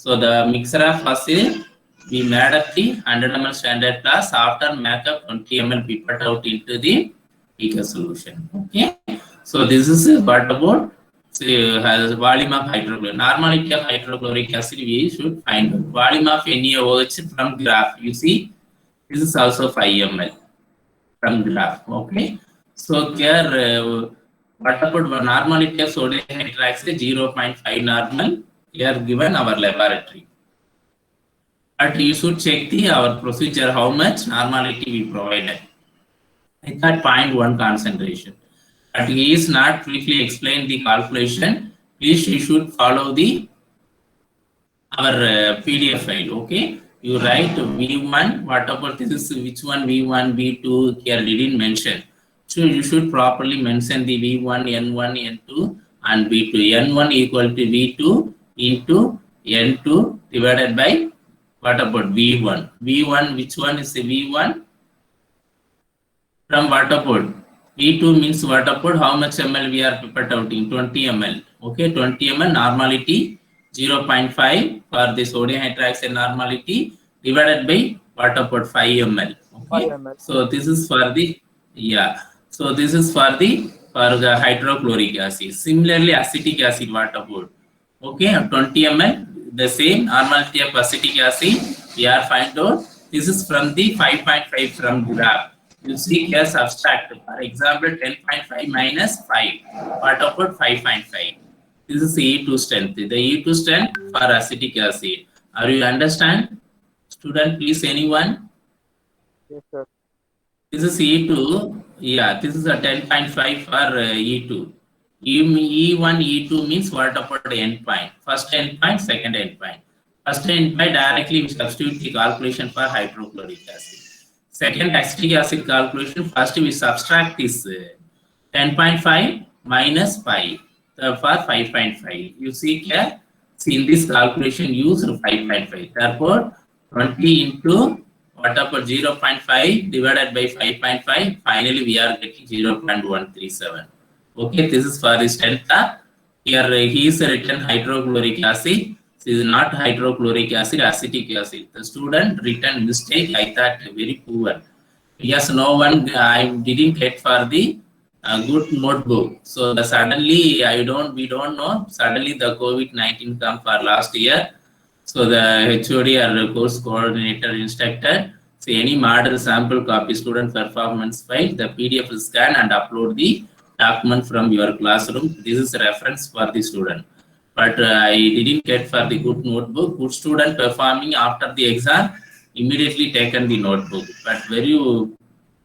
So the mixer of acid, we made up the 100 ml standard class. After make up 20 ml, we put out into the aqueous solution. Okay. So this is what about has volume of hydrochloric. Normality of hydrochloric acid we should find out. Volume of NaOH from graph. You see, this is also 5 ml from graph. Okay. So here, what about normality of sodium hydroxide? 0.5 normal. Here given our laboratory. But you should check our procedure how much normality we provided. It's at 0.1 concentration. But he is not quickly explained the calculation. Please you should follow our PDF file. Okay, you write V1. What about this is which one? V1, V2 here didn't mention. So you should properly mention the V1, N1, N2 and V2. N1 equal to V2 into N2 divided by what about V1? V1, which one is the V1? From what about? V2 means what about how much ml we are pipette outing? 20 ml. Okay, 20 ml normality 0.5 for the sodium hydroxide normality divided by what about 5 ml. Okay, 5 ml. So this is for the So this is for the hydrochloric acid. Similarly, acetic acid what about? Okay, 20 ml. The same normality of acetic acid we are find out. This is from the 5.5 from graph. You see here subtract. For example, 10.5 minus 5. What about 5.5? This is E2 strength. The E2 strength for acetic acid. Are you understand? Student, please, anyone? Yes, sir. This is E2. Yeah, this is a 10.5 for E2. E1, E2 means what about endpoint? First endpoint, second endpoint. First endpoint directly we substitute the calculation for hydrochloric acid. Second acetic acid calculation, first we subtract this 10.5 minus 5 for 5.5. You see here, in this calculation use 5.5. Therefore, 20 into what about 0.5 divided by 5.5? Finally, we are getting 0.137. Okay, this is for the strength. Here he is written hydrochloric acid. This is not hydrochloric acid, acetic acid. The student written mistake, I thought very poor. Yes, no one, I didn't get for the good notebook. So the suddenly, we don't know. Suddenly the COVID-19 come for last year. So the HOD or the course coordinator instructed. So any model sample copy student performance file, the PDF scan and upload the document from your classroom. This is a reference for the student. But I didn't get for the good notebook. Good student performing after the exam, immediately taken the notebook. But very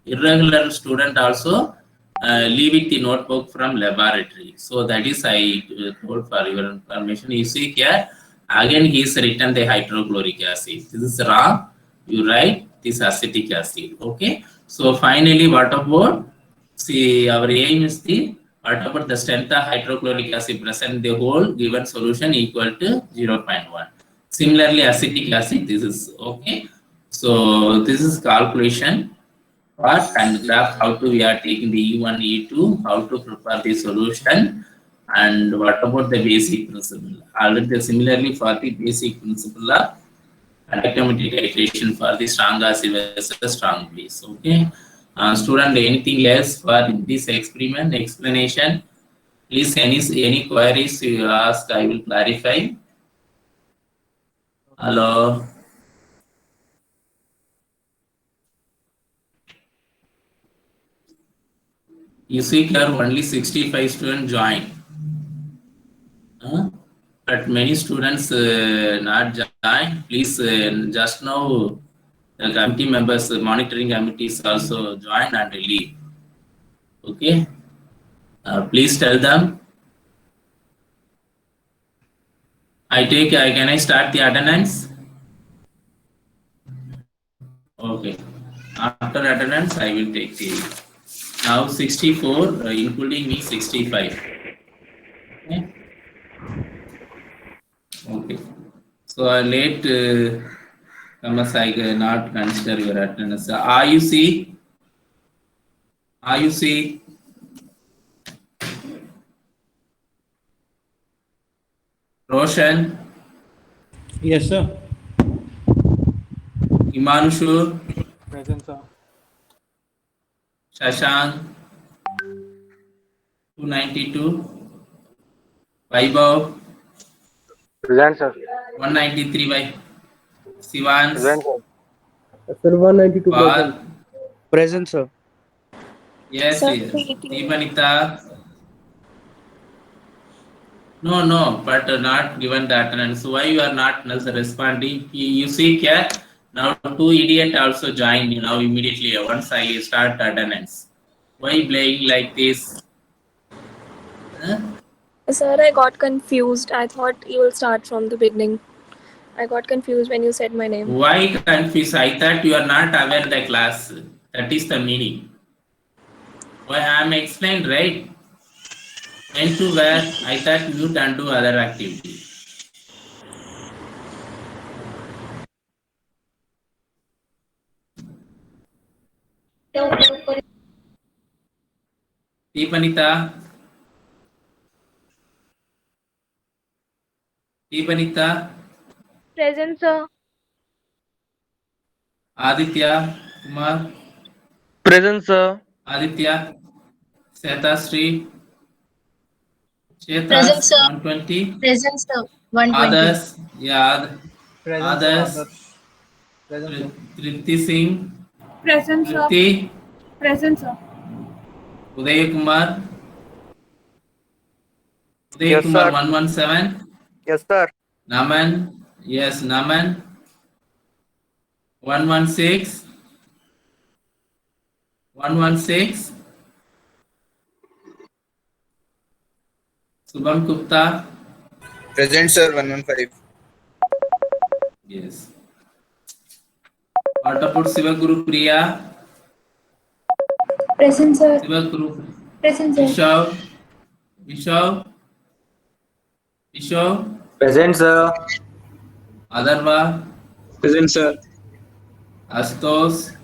irregular student also leaving the notebook from laboratory. So that is I told for your information. You see here, again he is written the hydrochloric acid. This is wrong. You write this acetic acid. Okay. So finally, what about? See, our aim is the what about the strength of hydrochloric acid present in the whole given solution equal to 0.1. Similarly, acetic acid, this is okay. So this is calculation part and graph how to we are taking the E1, E2, how to prepare the solution, and what about the basic principle. Already similarly for the basic principle of conductivity titration for the strong acid versus strong base. Okay. Student, anything else for this experiment explanation? Please, any queries you ask, I will clarify. Hello. You see here only 65 students join. But many students not join. Please, just now the committee members, monitoring committees also join and leave. Okay. Please tell them. Can I start the attendance? Okay. After attendance, I will take the now 64, including me 65. Okay. Okay. So late Thomas, I cannot consider your attendance. IUC. Roshan. Yes, sir. Himanshu, Present, sir. Shashank, 292. Vaibhav, Present, sir. 193. Sivans, Present, sir. Sir, 192 present. Paul, Present, sir. yes, Sir, yes. 380. Deepanita, no, but not given the attendance. Why you are not responding? You see here, now two idiot also joined, immediately once I start attendance. Why playing like this? Huh? Sir, I got confused. I thought you will start from the beginning. I got confused when you said my name. Why confused? I thought you are not aware the class. That is the meaning. Why I am explained, right? When to where? I thought mute and do other activity. Deepanita, Present, sir. Aditya, Kumar, Present, sir. Aditya, Sri, Present, Chetas, sir. 120. Present, sir. 120. Others, yeah, Present, sir. others, Present, sir. Tripti Singh, Present, sir. Tripti, Present, sir. Uday Kumar, Yes, sir. 117, Yes, sir. Naman, yes, Naman, 116, 116, Subham Gupta, Present, sir. 115. yes. What Sivaguru Priya, Present, sir. Sivaguru, Present, sir. Vishal, Present, sir. Adarva, Present, sir. Astos,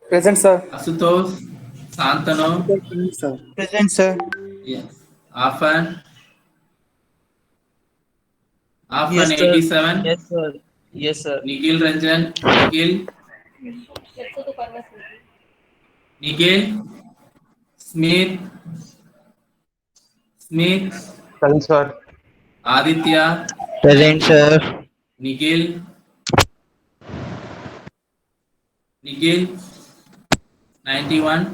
Present, sir. Asutos, Santano, Present, sir. Present, sir. yes. Afan, Yes, sir. 87, Yes, sir. Yes, sir. Nikhil Ranjan, Nikhil, Smith, Present, sir. Aditya, Present, sir. Nikhil, 91,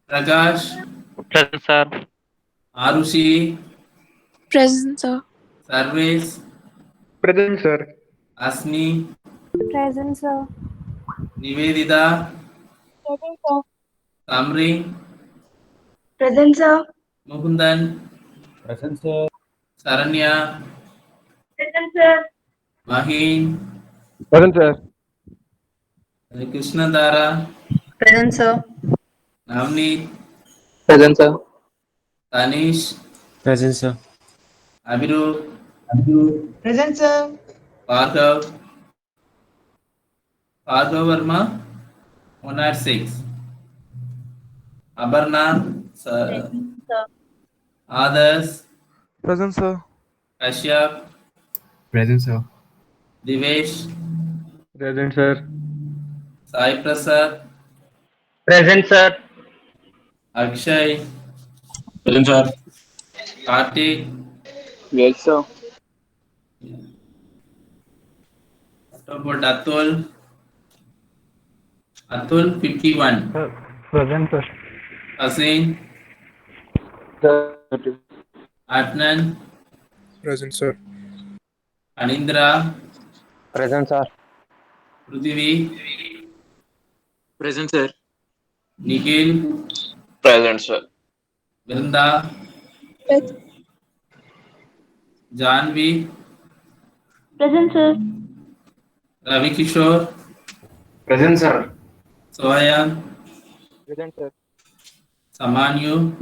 Prakash, Present, sir. Arushi, Present, sir. Sarvesh, Present, sir. Asmi, Present, sir. Nivedita, Present, sir. Samri, Present, sir. Mukundan, Present, sir. Saranya, Present, sir. Mahin, Present, sir. Krishnadara, Present, sir. Navneet, Present, sir. Tanish, Present, sir. Abiru, Present, sir. Bhargav, Verma, 106. Abarna, Present, sir. Adas, Present, sir. Kashyap, Present, sir. Divesh, Present, sir. Sai Prasad, Present, sir. Akshay, Present, sir. Kartik, Yes, sir. what about Atul 51, Present, sir. Hussein, Adnan, Present, sir. Anindra, Present, sir. Prithvi, Present, sir. Nikhil, Present, sir. Vrinda, Present. Janvi, Present, sir. Ravi Kishore, Present, sir. Sohayam, Present, sir. Samanyu,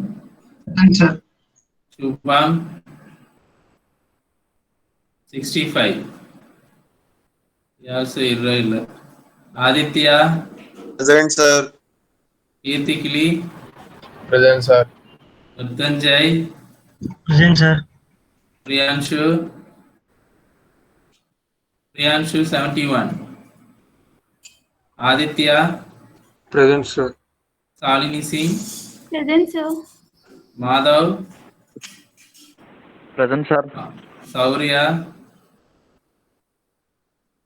Present, sir. Shubham, 65. Also irregular. Aditya, Present, sir. Kirtikili, Present, sir. Mrityunjay, Present, sir. Priyanshu 71. Aditya, Present, sir. Salini Singh, Present, sir. Madhav, Present, sir. Saurya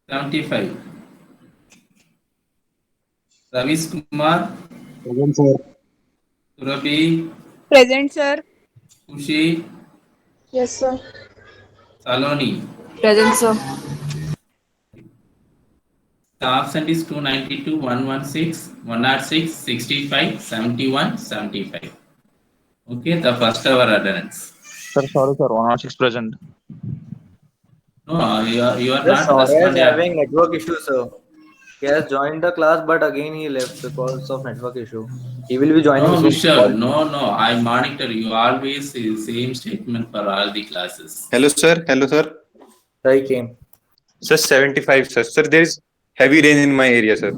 75. Ravis Kumar, Present, sir. Surabhi, Present, sir. Kushi, Yes, sir. Saloni. Present, sir. The absent is 292, 116, 106, 65, 71, 75. Okay, the first hour attendance. Sir, sorry, sir. 106 present. No, you are Yes, not Saurya is responding. having network issue, sir. He has joined the class, but again he left because of network issue. He will be joining No, soon. Vishal, no, I monitor you always the same statement for all the classes. Hello, sir. Hello, sir. Sir, he came. Sir, 75, sir. Sir, there is heavy rain in my area, sir.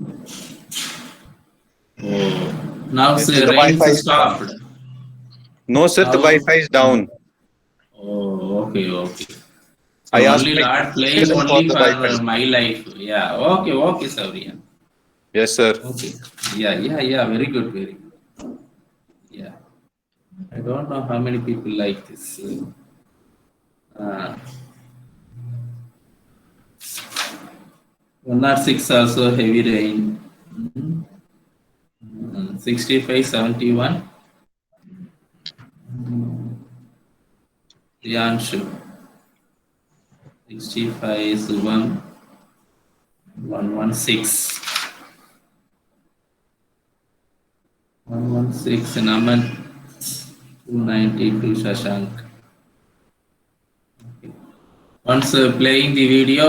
Now Yes, the the rain Wi-Fi is stopped. No, sir, the Now- Wi-Fi is down. Oh, okay. So I asked only my Lord playing cousin for only the for Wi-Fi. my life. Yeah, okay, Saurya. Yes, sir. Okay. Yeah. Very good. Yeah. I don't know how many people like this. 106 also heavy rain. 65, 71. Priyanshu. 65, Subham. 116. 116 Naman. 292 Shashank. Okay. Once playing the video,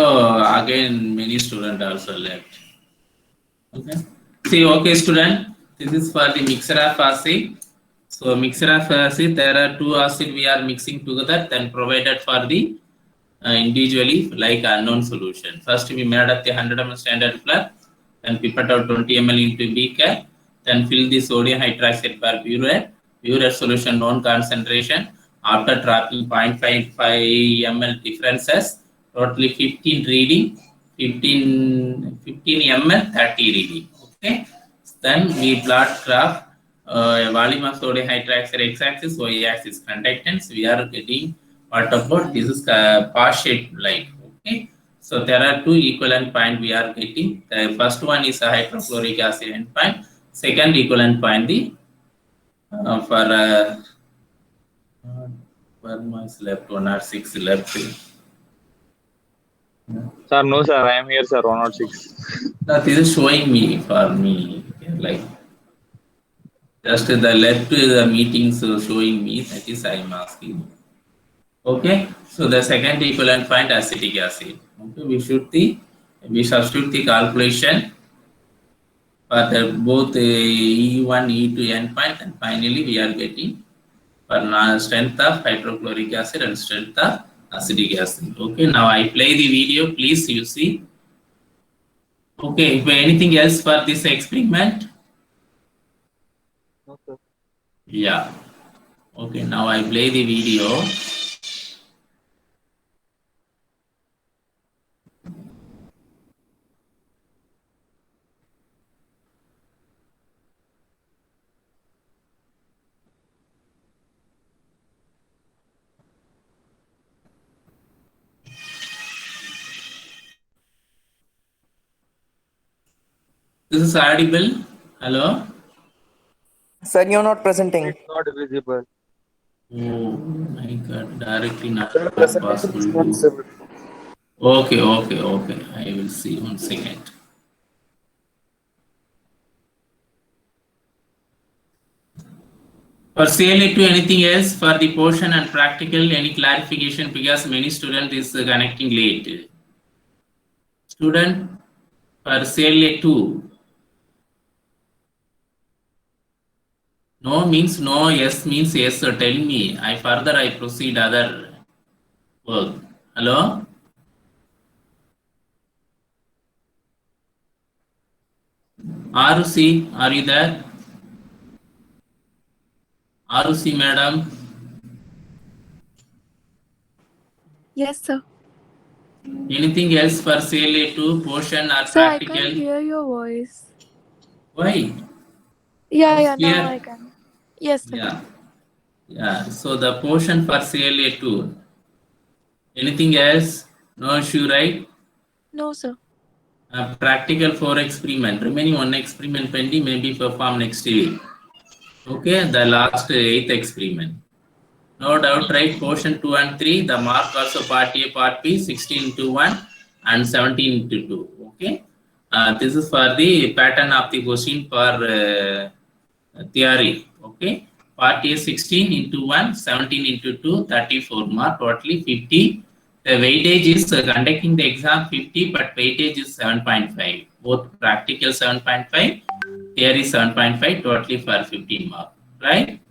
again many students also left. Okay. See, okay, student. This is for the mixer of acid. So mixer of acid, there are two acid we are mixing together, then provided for the individually like unknown solution. First we made up the 100 ml standard plug, then we put out 20 ml into beaker, then fill the sodium hydroxide pure solution known concentration. After dropping 0.55 ml differences, totally 15 reading, 15 ml 30 reading. Okay, then we plot graph volume of sodium hydroxide x-axis, y-axis conductance. We are getting what about this is pass shape like. Okay, so there are two equivalent point we are getting. The first one is a hydrochloric acid endpoint. Second equivalent point the for much left 106 left. Sir, no, sir. I am here, sir. 106. This is showing me for me like just the left the meetings showing me, that is I am asking. Okay, so the second equivalent point acetic acid. Okay, we substitute the calculation for the both E1, E2 endpoint, and finally we are getting for strength of hydrochloric acid and strength of acetic acid. Okay, now I play the video, please you see. Okay, if anything else for this experiment? No, sir. Yeah. Okay, now I play the video. This is audible. Hello. Sir, you're not presenting. It's not visible. Oh my God! Directly not Sir, presentation possible. is not to- visible. Okay. I will see 1 second. For CLA2, anything else for the portion and practical, any clarification, because many students is connecting late. Student for CLA2. No means no, yes means yes. So tell me, I proceed other work. Hello? Arusi, are you there? Arusi, madam. Yes, sir. Anything else for CLA2 portion or Sir, I practical? can't hear your voice. Why? Yeah, Clear? now I can. Yes, sir. Yeah. So the portion for CLA2. Anything else? No issue, right? No, sir. Practical 4 experiment. Remaining 1 experiment pending may be performed next week. Okay, the last 8th experiment. No doubt, right? Portion 2 and 3, the mark also part A, part B, 16 into 1 and 17 into 2. Okay. This is for the pattern of the question for theory. Okay. Part A 16 into 1, 17 into 2, 34 mark, totally 50. The weightage is conducting the exam 50, but weightage is 7.5. Both practical 7.5, theory 7.5, totally for 15 mark. Right?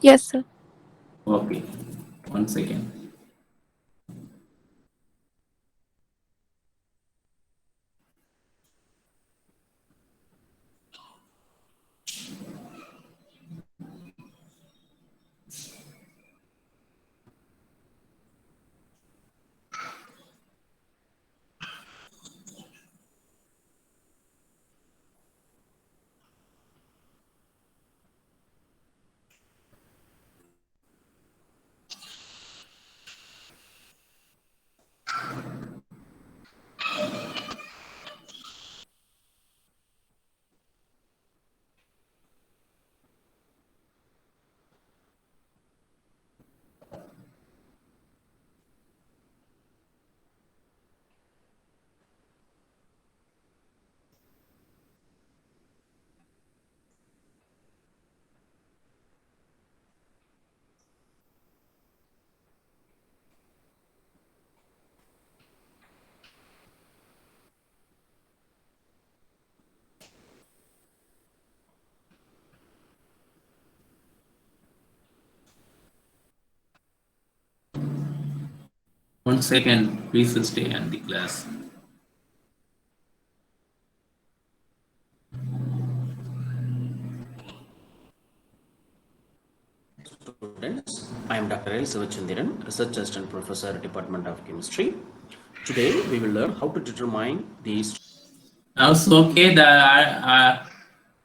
Yes, sir. Okay. 1 second. One second, please stay on the class. Students, I am Dr. L. Sivachandran, Research Assistant Professor, Department of Chemistry. Today, we will learn how to determine these. Now it's okay.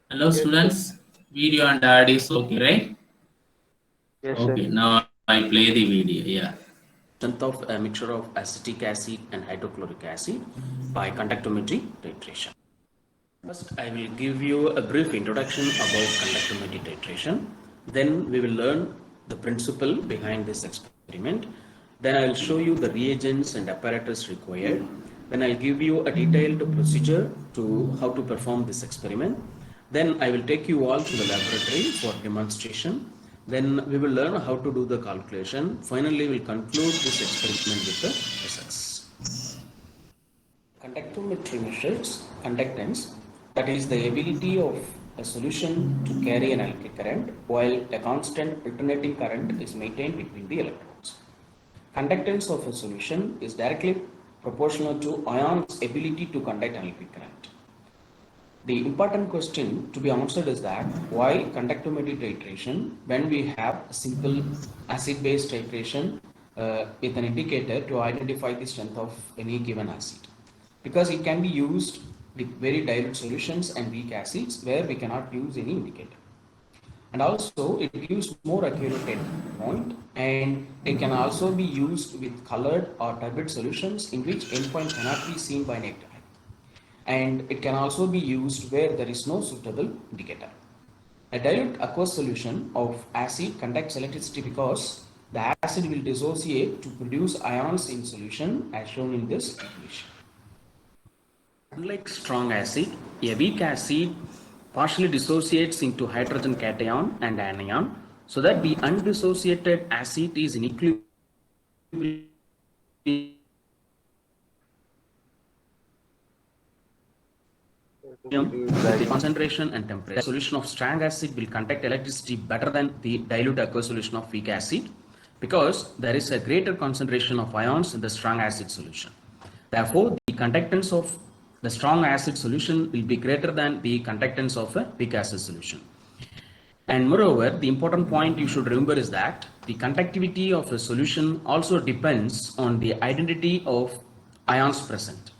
Hello, students. Video and audio is okay, right? Yes, okay. sir. Now I play the video. Yeah. Strength of a mixture of acetic acid and hydrochloric acid by conductometry titration. First, I will give you a brief introduction about conductometry titration. Then we will learn the principle behind this experiment. Then I will show you the reagents and apparatus required. Then I'll give you a detailed procedure to how to perform this experiment. Then I will take you all to the laboratory for demonstration. Then we will learn how to do the calculation. Finally, we'll conclude this experiment with the results. Conductometry measures conductance, that is the ability of a solution to carry an electric current while a constant alternating current is maintained between the electrodes. Conductance of a solution is directly proportional to ions' ability to conduct an electric current. The important question to be answered is that why conductometry titration when we have a simple acid-base titration with an indicator to identify the strength of any given acid? Because it can be used with very dilute solutions and weak acids where we cannot use any indicator. And also it gives more accurate endpoint, and it can also be used with colored or turbid solutions in which endpoint cannot be seen by naked eye. And it can also be used where there is no suitable indicator. A dilute aqueous solution of acid conducts electricity because the acid will dissociate to produce ions in solution as shown in this equation. Unlike strong acid, a weak acid partially dissociates into hydrogen cation and anion, so that the undissociated acid is in equilibrium with the concentration and temperature. The solution of strong acid will conduct electricity better than the dilute aqueous solution of weak acid because there is a greater concentration of ions in the strong acid solution. Therefore, the conductance of the strong acid solution will be greater than the conductance of a weak acid solution. And moreover, the important point you should remember is that the conductivity of a solution also depends on the identity of ions present.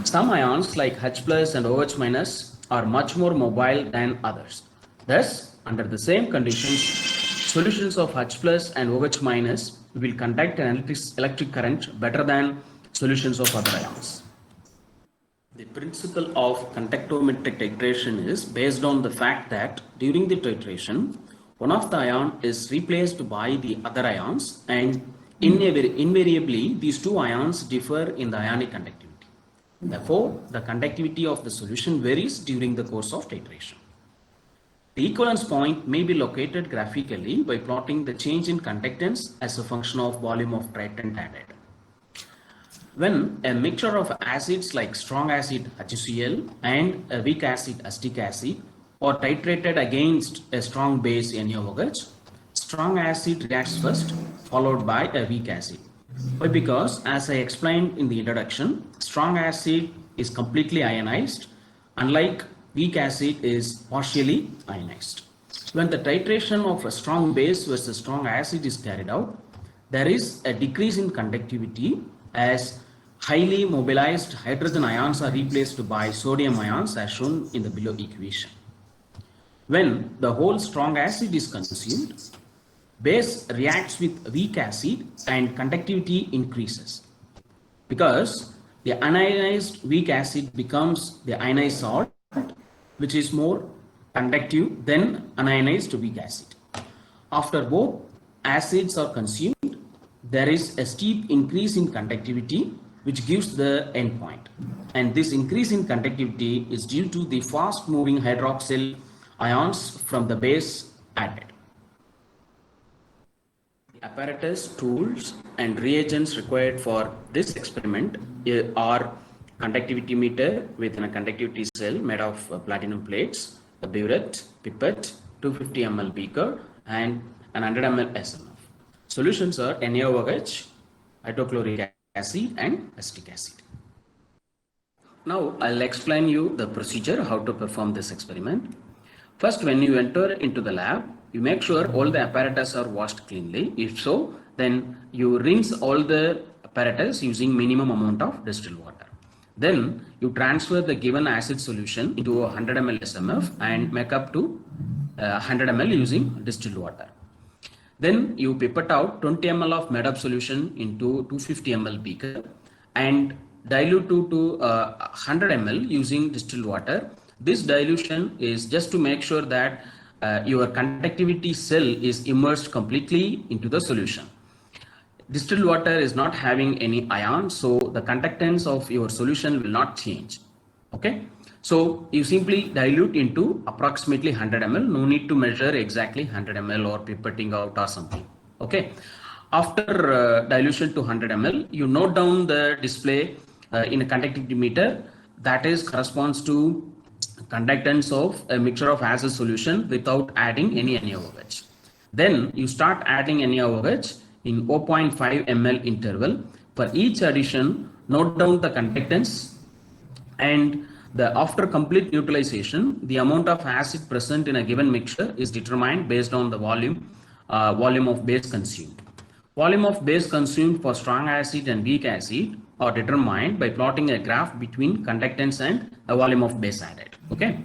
Some ions like H plus and OH minus are much more mobile than others. Thus, under the same conditions, solutions of H plus and OH minus will conduct an electric current better than solutions of other ions. The principle of conductometric titration is based on the fact that during the titration, one of the ion is replaced by the other ions, and invariably these two ions differ in the ionic conductivity. Therefore, the conductivity of the solution varies during the course of titration. The equivalence point may be located graphically by plotting the change in conductance as a function of volume of tritiant added. When a mixture of acids like strong acid HCl and a weak acid acetic acid are titrated against a strong base NaOH, strong acid reacts first, followed by a weak acid. Why? Because as I explained in the introduction, strong acid is completely ionized, unlike weak acid is partially ionized. When the titration of a strong base versus strong acid is carried out, there is a decrease in conductivity as highly mobilized hydrogen ions are replaced by sodium ions as shown in the below equation. When the whole strong acid is consumed, base reacts with weak acid and conductivity increases because the ionized weak acid becomes the ionized salt, which is more conductive than unionized weak acid. After both acids are consumed, there is a steep increase in conductivity which gives the endpoint. And this increase in conductivity is due to the fast moving hydroxyl ions from the base added. The apparatus, tools and reagents required for this experiment are conductivity meter within a conductivity cell made of platinum plates, a burette, pipette, 250 ml beaker and an 100 ml SMF. Solutions are NaOH, hydrochloric acid and acetic acid. Now I'll explain you the procedure how to perform this experiment. First, when you enter into the lab, you make sure all the apparatus are washed cleanly. If so, then you rinse all the apparatus using minimum amount of distilled water. Then you transfer the given acid solution into a 100 ml SMF and make up to 100 ml using distilled water. Then you pipette out 20 ml of made up solution into 250 ml beaker and dilute to 100 ml using distilled water. This dilution is just to make sure that your conductivity cell is immersed completely into the solution. Distilled water is not having any ions, so the conductance of your solution will not change. Okay, so you simply dilute into approximately 100 ml. No need to measure exactly 100 ml or pipetting out or something. Okay, after dilution to 100 ml, you note down the display in a conductivity meter that is corresponds to conductance of a mixture of acid solution without adding any NaOH. Then you start adding NaOH in 0.5 ml interval. For each addition, note down the conductance, and after complete neutralization, the amount of acid present in a given mixture is determined based on the volume of base consumed. Volume of base consumed for strong acid and weak acid are determined by plotting a graph between conductance and a volume of base added. Okay,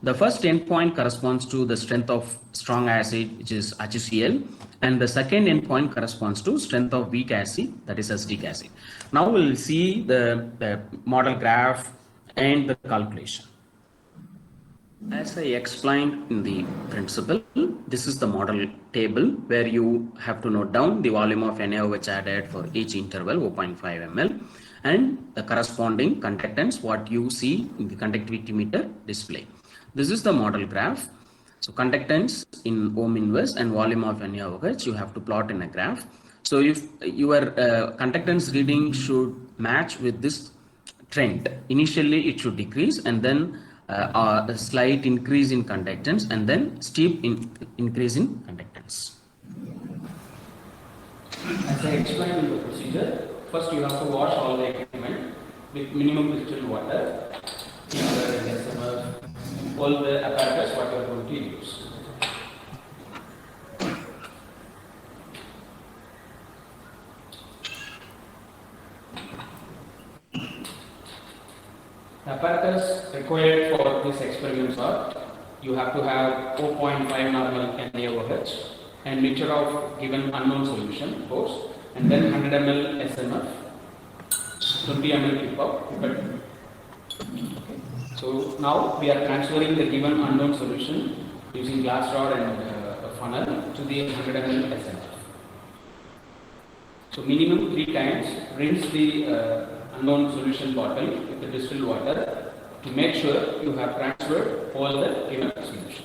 the first endpoint corresponds to the strength of strong acid, which is HCl, and the second endpoint corresponds to strength of weak acid, that is acetic acid. Now we'll see the model graph and the calculation. As I explained in the principle, this is the model table where you have to note down the volume of NaOH added for each interval 0.5 ml and the corresponding conductance what you see in the conductivity meter display. This is the model graph. So conductance in ohm inverse and volume of NaOH you have to plot in a graph. So if your conductance reading should match with this trend, initially it should decrease and then a slight increase in conductance and then steep increase in conductance. As I explained in the procedure, first you have to wash all the equipment with minimum distilled water, all the apparatus what you are going to use. The apparatus required for this experiments are you have to have 4.5 normal NaOH and mixture of given unknown solution, of course, and then 100 ml SMF, 20 ml pipette. Okay. So now we are transferring the given unknown solution using glass rod and a funnel to the 100 ml SMF. So minimum 3 times rinse the unknown solution bottle with the distilled water to make sure you have transferred all the given solution.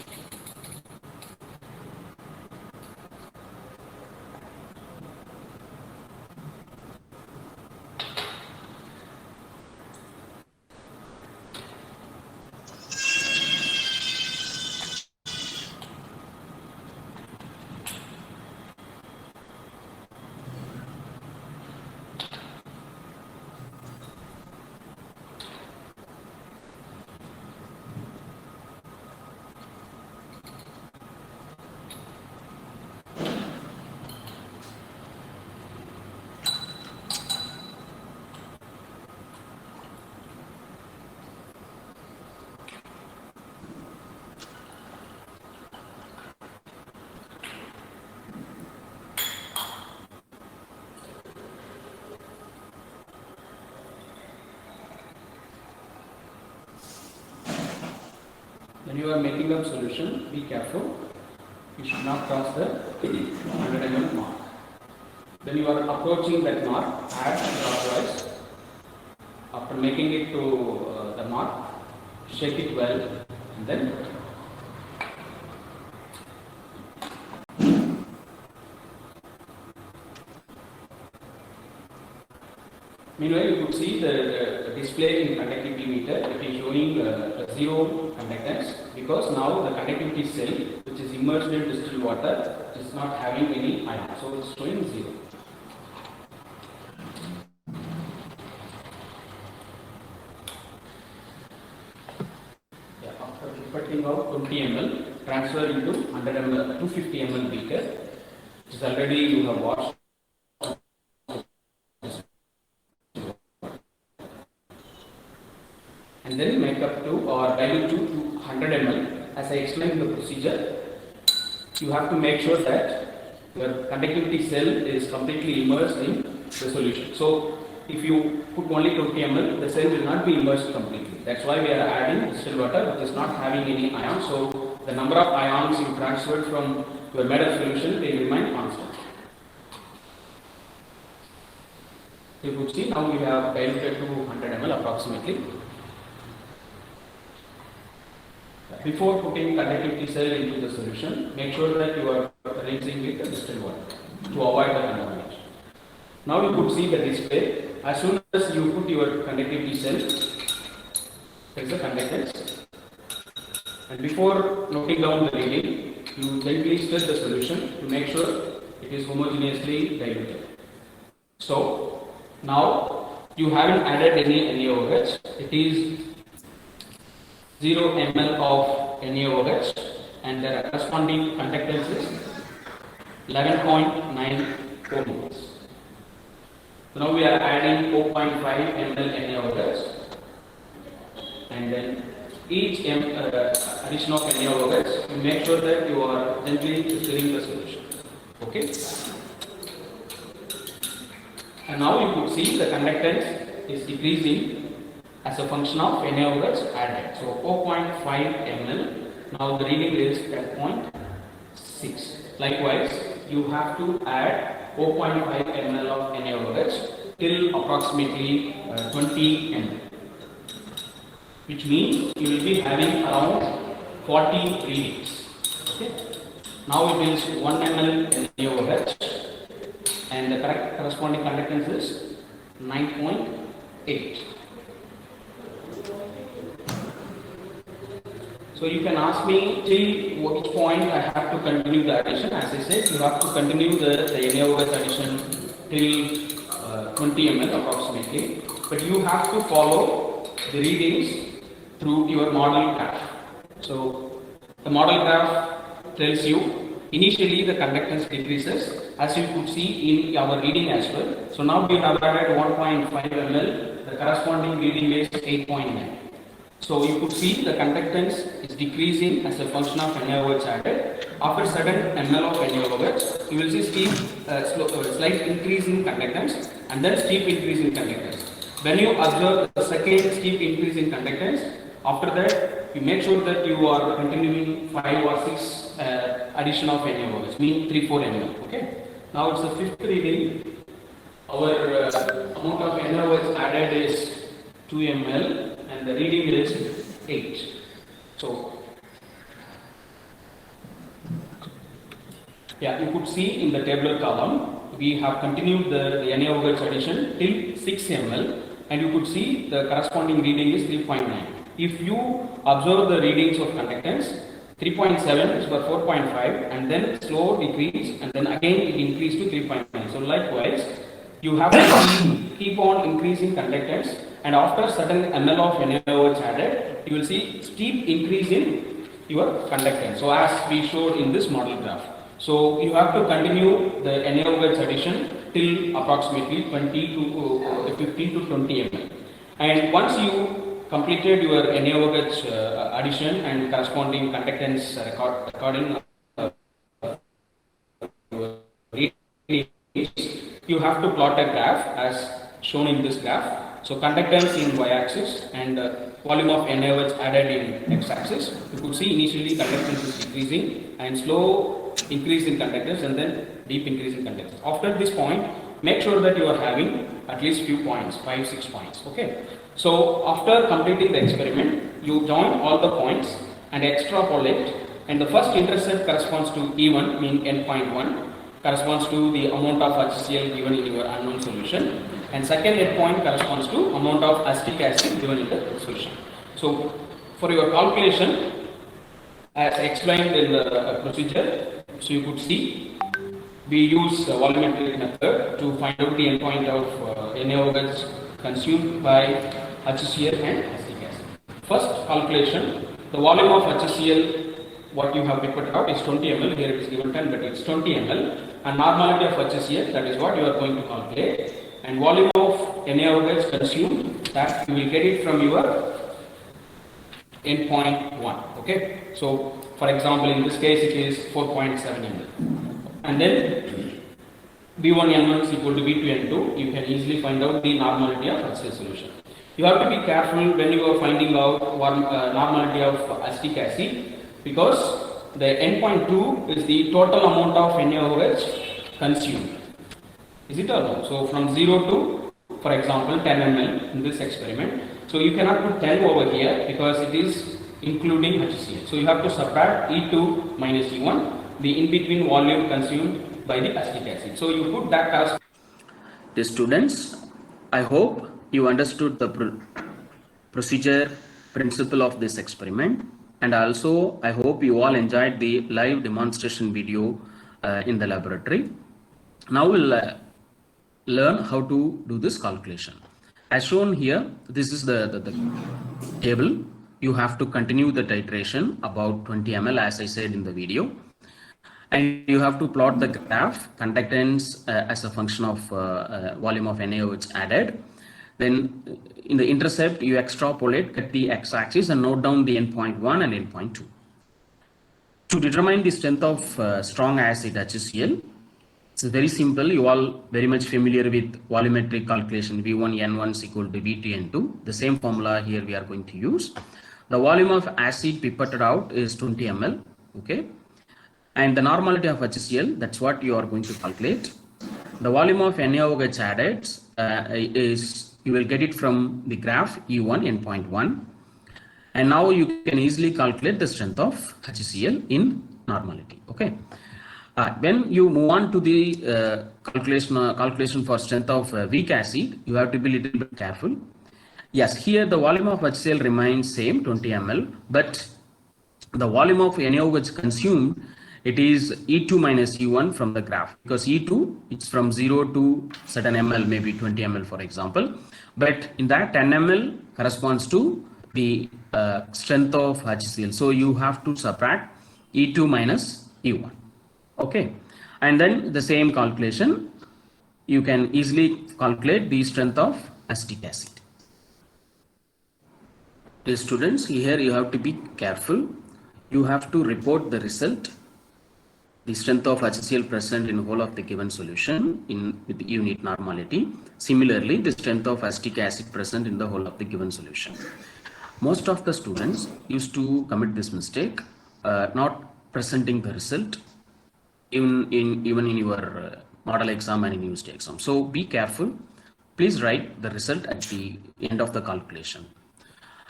When you are making up solution, be careful. You should not cross the 100 ml mark. When you are approaching that mark, add clockwise. After making it to the mark, shake it well and then meanwhile, you could see the display in conductivity meter. It is showing zero conductance because now the conductivity cell, which is immersed in distilled water, is not having any ion. So it's showing 0. Yeah, after pipetting of 20 ml, transfer into 100 ml, 250 ml beaker, which is already you have washed. And then make up to or dilute to 100 ml. As I explained in the procedure, you have to make sure that your conductivity cell is completely immersed in the solution. So if you put only 20 ml, the cell will not be immersed completely. That's why we are adding distilled water, which is not having any ions. So the number of ions you transferred from your made-up solution will remain constant. You could see now we have diluted to 100 ml approximately. Before putting conductivity cell into the solution, make sure that you are rinsing with the distilled water to avoid the contamination. Now you could see the display. As soon as you put your conductivity cell, there is a conductance. And before noting down the reading, you gently stir the solution to make sure it is homogeneously diluted. So now you haven't added any NaOH. It is 0 ml of NaOH and the corresponding conductance is 11.94 moles. So now we are adding 4.5 ml NaOH and then each addition of NaOH, you make sure that you are gently stirring the solution. Okay? And now you could see the conductance is decreasing as a function of NaOH added. So 4.5 ml. Now the reading is 10.6. Likewise, you have to add 4.5 ml of NaOH till approximately 20 ml, which means you will be having around 40 readings. Okay. Now it is 1 ml NaOH and the corresponding conductance is 9.8. So you can ask me till which point I have to continue the addition. As I said, you have to continue the NaOH addition till 20 ml approximately. But you have to follow the readings through your model graph. So the model graph tells you initially the conductance decreases, as you could see in our reading as well. So now we have added 1.5 ml. The corresponding reading is 8.9. So you could see the conductance is decreasing as a function of NaOH added. After certain ml of NaOH, you will see slight increase in conductance and then steep increase in conductance. When you observe the second steep increase in conductance, after that you make sure that you are continuing 5 or 6 addition of NaOH, mean 3-4 ml. Okay. Now it's the fifth reading. Our amount of NaOH added is 2 ml and the reading is 8. So, yeah, you could see in the tabular column, we have continued the NaOH addition till 6 ml and you could see the corresponding reading is 3.9. If you observe the readings of conductance, 3.7 is for 4.5 and then slow decrease and then again it increased to 3.9. So likewise, you have to keep on increasing conductance and after certain ml of NaOH added, you will see steep increase in your conductance. So as we showed in this model graph. So you have to continue the NaOH addition till approximately 20 to 15 to 20 ml. And once you completed your NaOH addition and corresponding conductance recording you have to plot a graph as shown in this graph. So conductance in y-axis and volume of NaOH added in x-axis. You could see initially conductance is decreasing and slow increase in conductance and then deep increase in conductance. After this point, make sure that you are having at least few points, 5-6 points. Okay. So after completing the experiment, you join all the points and extrapolate, and the first intercept corresponds to E1, mean n.1, corresponds to the amount of HCl given in your unknown solution, and second endpoint corresponds to amount of acetic acid given in the solution. So for your calculation, as explained in the procedure, so you could see we use the volumetric method to find out the endpoint of NaOH consumed by HCl and acetic acid. First calculation, the volume of HCl what you have put out is 20 ml, here it is given 10 but it's 20 ml, and normality of HCl, that is what you are going to calculate, and volume of NaOH consumed, that you will get it from your endpoint 1. Okay, so for example in this case it is 4.7 ml, and then B1N1 is equal to B2N2, you can easily find out the normality of HCl solution. You have to be careful when you are finding out normality of acetic acid, because the endpoint 2 is the total amount of NaOH consumed. Is it or no? So from 0 to, for example, 10 ml in this experiment. So you cannot put 10 over here because it is including HCl. So you have to subtract E2 minus E1, the in-between volume consumed by the acetic acid. So you put that as. The students, I hope you understood the procedure principle of this experiment. And also, I hope you all enjoyed the live demonstration video in the laboratory. Now we'll learn how to do this calculation. As shown here, this is the table. You have to continue the titration about 20 ml as I said in the video. And you have to plot the graph, conductance as a function of volume of NaOH added. Then in the intercept, you extrapolate at the x-axis and note down the endpoint 1 and endpoint 2. To determine the strength of strong acid HCl, it's very simple. You all very much familiar with volumetric calculation. V1N1 is equal to V2N2. The same formula here we are going to use. The volume of acid pipetted out is 20 ml. Okay. And the normality of HCl, that's what you are going to calculate. The volume of NaOH added is, you will get it from the graph E1 endpoint 1. And now you can easily calculate the strength of HCl in normality. Okay. When you move on to the calculation for strength of weak acid, you have to be a little bit careful. Yes, here the volume of HCl remains same 20 ml, but the volume of NaOH consumed, it is E2 minus E1 from the graph, because E2 it's from 0 to certain ml, maybe 20 ml for example, but in that 10 ml corresponds to the strength of HCl. So you have to subtract E2 minus E1. Okay, and then the same calculation, you can easily calculate the strength of acetic acid. students, here you have to be careful. You have to report the result, the strength of HCl present in whole of the given solution with unit normality. Similarly, the strength of acetic acid present in the whole of the given solution. Most of the students used to commit this mistake, not presenting the result even in your model exam and in university exam. So be careful. Please write the result at the end of the calculation.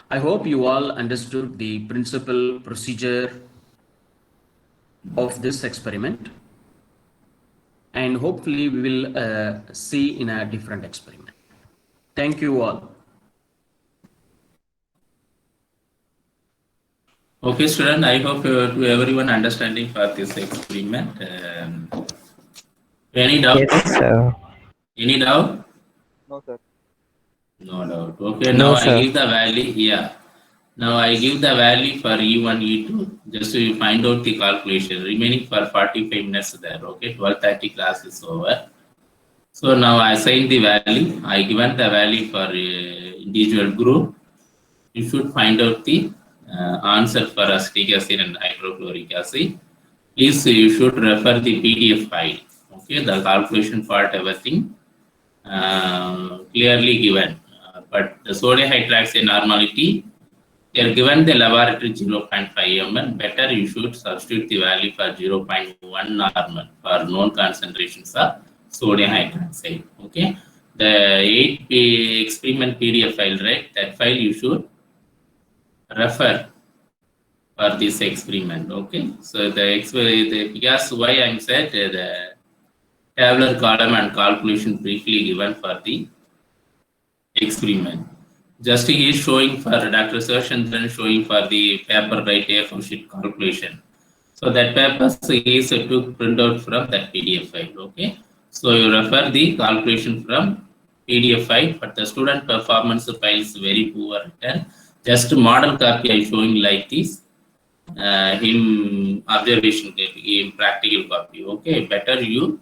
I hope you all understood the principal procedure of this experiment, and hopefully we will see in a different experiment. Thank you all. Okay, student, I hope everyone understanding for this experiment. Any doubt? Yes, sir. Any doubt? No, sir. No doubt. Okay, No, now sir. I give the value. Yeah. Now I give the value for E1, E2, just to find out the calculation. Remaining for 45 minutes there. Okay, 12:30 class is over. So now I assign the value. I given the value for individual group. You should find out the answer for acetic acid and hydrochloric acid. Please, you should refer the PDF file. Okay, the calculation part, everything clearly given. But the sodium hydroxide normality, they are given the laboratory 0.5 ml. Better you should substitute the value for 0.1 normal for known concentrations of sodium hydroxide. Okay, the 8 experiment PDF file, right? That file you should refer for this experiment. Okay, so because why I'm said the tabular column and calculation briefly given for the experiment. Just he is showing for Dr. Sachandran showing for the paper right A4 sheet calculation. So that paper is to print out from that PDF file. Okay, so you refer the calculation from PDF file, but the student performance file is very poor written. Just model copy I showing like this. Him observation copy, him practical copy. Okay, better you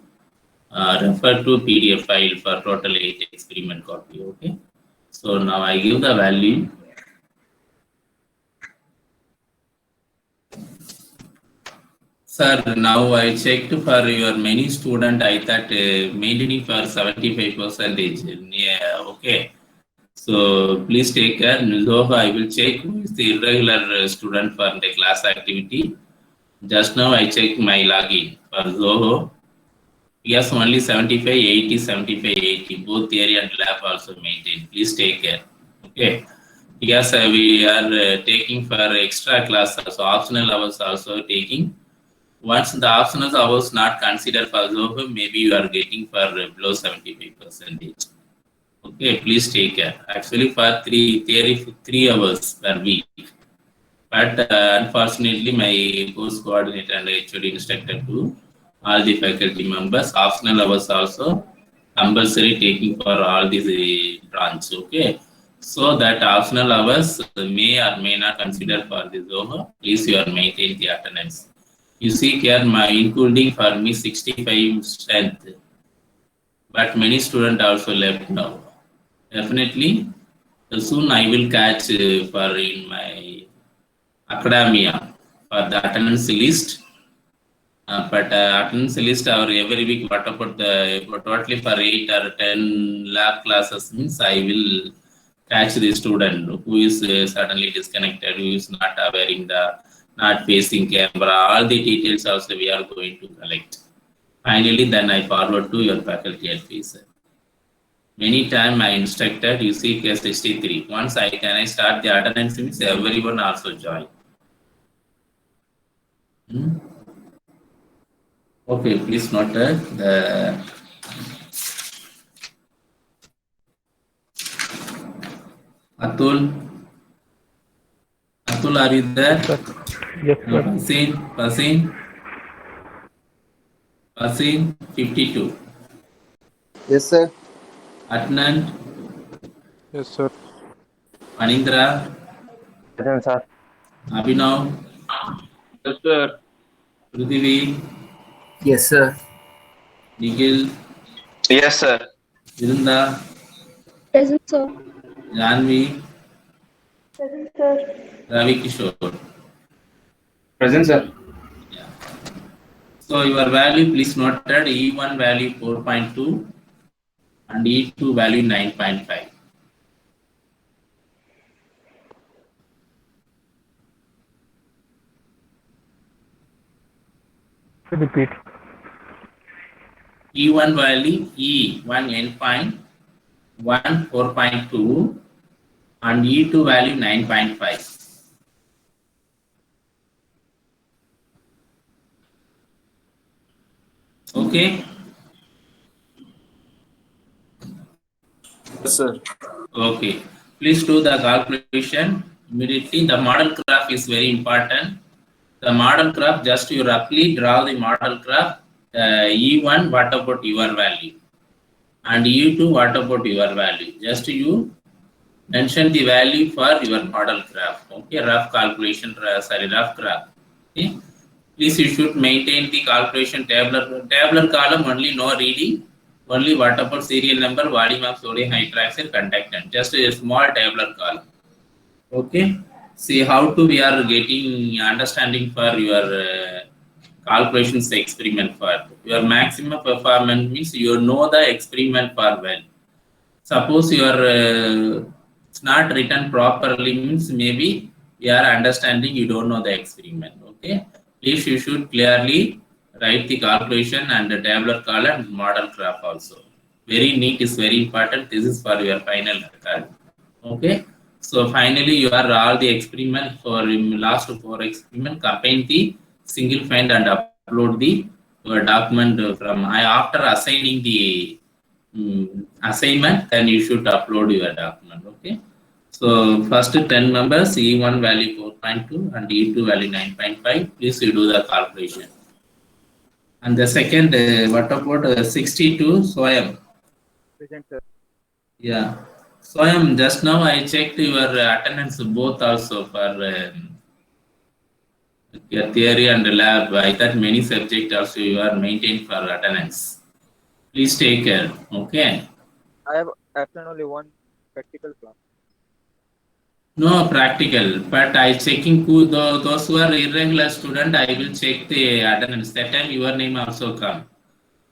refer to PDF file for total 8 experiment copy. Okay, so now I give the value. Sir, now I checked for your many student. I thought maintaining for 75%. Yeah, okay. So please take care. Zoho, I will check who is the irregular student for the class activity. Just now I checked my login for Zoho. Yes, only 75, 80, 75, 80. Both theory and lab also maintained. Please take care. Okay. Yes, we are taking for extra class, so optional hours also taking. Once the optional hours not considered for Zoho, maybe you are getting for below 75%. Okay, please take care. Actually, for theory 3 hours per week. But unfortunately, my course coordinator and HOD instructed to all the faculty members. Optional hours also compulsory taking for all these branches. Okay, so that optional hours may or may not consider for the Zoho. Please, you are maintain the attendance. You see here, my including for me 65 strength, but many students also left now. Definitely, soon I will catch for in my academia for the attendance list. But attendance list or every week, what about the totally for 8 or 10 lab classes means I will catch the student who is suddenly disconnected, who is not wearing the, not facing camera, all the details also we are going to collect. Finally, then I forward to your faculty advisor. Many time I instructed, you see case 63. Once I start the attendance means everyone also join. Okay, please note the Atul, are you there? Yes, sir. Pasin, 52. Yes, sir. Adnan, Yes, sir. Anindra, Present, sir. Abhinav, Yes, sir. Prithvi, Yes, sir. Nikhil, Yes, sir. Virunda, Present, sir. Janvi, Present, sir. Ravi Kishore. Present, sir. Yeah. So your value, please note that E1 value 4.2 and E2 value 9.5. Repeat. E1 value E1 endpoint 1 4.2 and E2 value 9.5. Okay. Yes, sir. Okay. Please do the calculation immediately. The model graph is very important. The model graph, just you roughly draw the model graph. E1, what about your value? And E2, what about your value? Just you mention the value for your model graph. Okay, rough calculation, rough graph. Okay. Please, you should maintain the calculation tabular column, only no reading. Only what about serial number, volume of sodium hydroxide, conductance. Just a small tabular column. Okay. See how to we are getting understanding for your calculations experiment for your maximum performance means you know the experiment for well. Suppose your it's not written properly means maybe we are understanding you don't know the experiment. Okay. Please you should clearly write the calculation and the tabular column and model graph also. Very neat is very important. This is for your final record. Okay. So finally you are all the experiment for last 4 experiment, combine the single find and upload the document from after assigning the assignment, then you should upload your document. Okay. So first 10 members, E1 value 4.2 and E2 value 9.5. Please you do the calculation. And the second, what about 62 Swayam? Present, sir. Yeah. Swayam, just now I checked your attendance both also for your theory and lab. I thought many subjects also you are maintained for attendance. Please take care. Okay. I have absent only one practical class. No practical, but I checking who those who are irregular student. I will check the attendance. That time your name also come.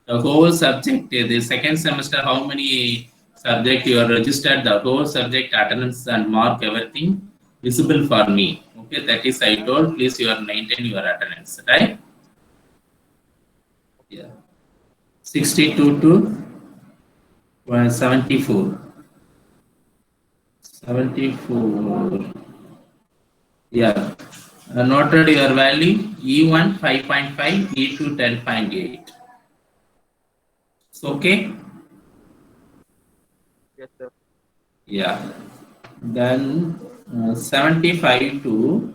The whole subject, the second semester, how many subject you are registered, the whole subject attendance and mark everything visible for me. Okay, that is I told. Please you are maintain your attendance, right? Yeah. 62 to 74. 74. Yeah. Noted your value E1 5.5, E2 10.8. Okay. Yes, sir. Yeah. Then 75 to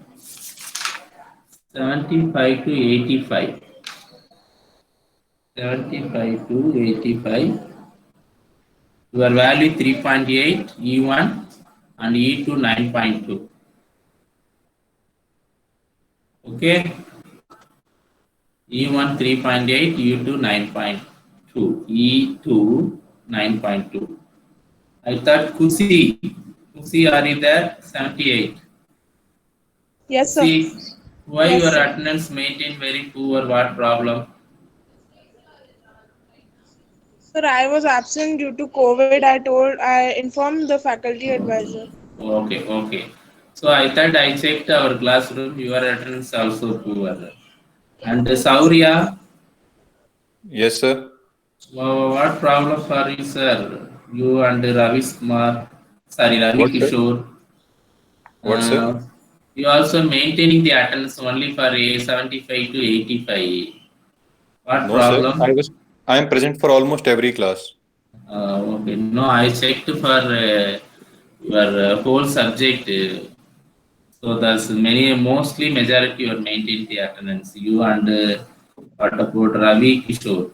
85. 75 to 85. Your value 3.8, E1 and E2 9.2. Okay. E1 3.8, E2 9.2. E2 9.2. I thought Kusi, are you there? 78. Yes, sir. See, why Yes, your sir. attendance maintained very poor? What problem? Sir, I was absent due to COVID. I informed the faculty advisor. Okay. So I thought I checked our classroom. Your attendance also poor. And Saurya, Yes, sir. what problem for you, sir? You and Ravi What, sir? Kishore. What, sir? You also maintaining the attendance only for a 75 to 85. What No, problem? sir. I am present for almost every class. Okay. No, I checked for your whole subject. So that's mostly majority you are maintaining the attendance. You and what about Ravi Kishore?